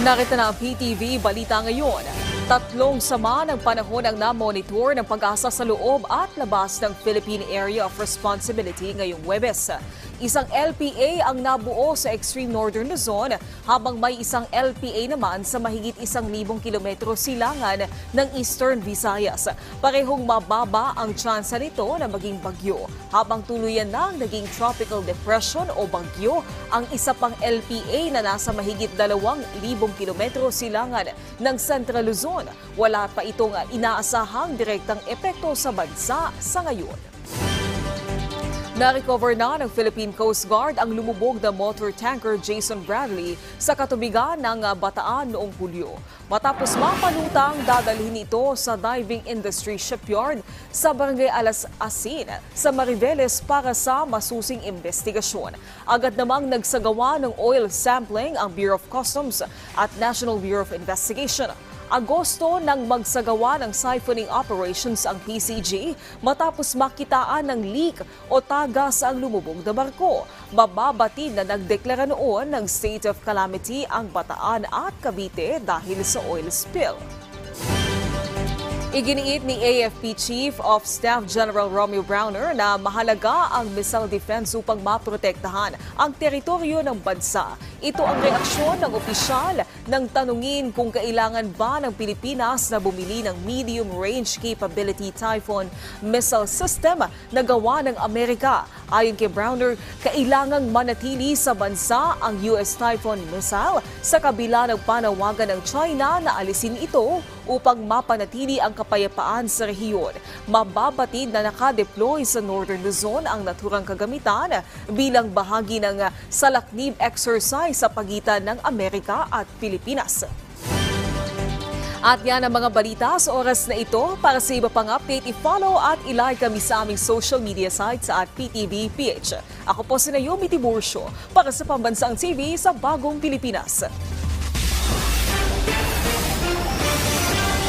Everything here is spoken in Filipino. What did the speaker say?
Narito na ang PTV Balita ngayon. Tatlong sama ng panahon ang na-monitor ng pag-asa sa loob at labas ng Philippine Area of Responsibility ngayong Huwebes. Isang LPA ang nabuo sa extreme northern Luzon habang may isang LPA naman sa mahigit 1,000 kilometro silangan ng Eastern Visayas. Parehong mababa ang tsansa nito na maging bagyo habang tuluyan ng naging tropical depression o bagyo ang isa pang LPA na nasa mahigit 2,000 kilometro silangan ng Central Luzon. Wala pa itong inaasahang direktang epekto sa bansa sa ngayon. Na-recover na ng Philippine Coast Guard ang lumubog na motor tanker Jason Bradley sa katubigan ng Bataan noong Hulyo. Matapos mapalutang, dadalhin ito sa diving industry shipyard sa Barangay Alas Asin sa Mariveles para sa masusing investigasyon. Agad namang nagsagawa ng oil sampling ang Bureau of Customs at National Bureau of Investigation. Agosto nang magsagawa ng siphoning operations ang PCG matapos makitaan ng leak o tagas ang lumubog na barko. Mababatid na nagdeklara noon ng state of calamity ang Bataan at Cavite dahil sa oil spill. Iginiit ni AFP Chief of Staff General Romeo Browner na mahalaga ang missile defense upang maprotektahan ang teritoryo ng bansa. Ito ang reaksyon ng opisyal nang tanungin kung kailangan ba ng Pilipinas na bumili ng medium range capability Typhoon missile system na gawa ng Amerika. Ayon kay Browner, kailangang manatili sa bansa ang US Typhoon missile sa kabila ng panawagan ng China na alisin ito upang mapanatili ang kapayapaan sa rehiyon. Mababatid na nakadeploy sa Northern Luzon ang naturang kagamitan bilang bahagi ng salaknib exercise sa pagitan ng Amerika at Pilipinas. At yan ang mga balita sa oras na ito. Para sa iba pang update, i-follow at i-like kami sa aming social media sites at PTV-PH. Ako po si Naomi Tiburcio para sa Pambansang TV sa Bagong Pilipinas.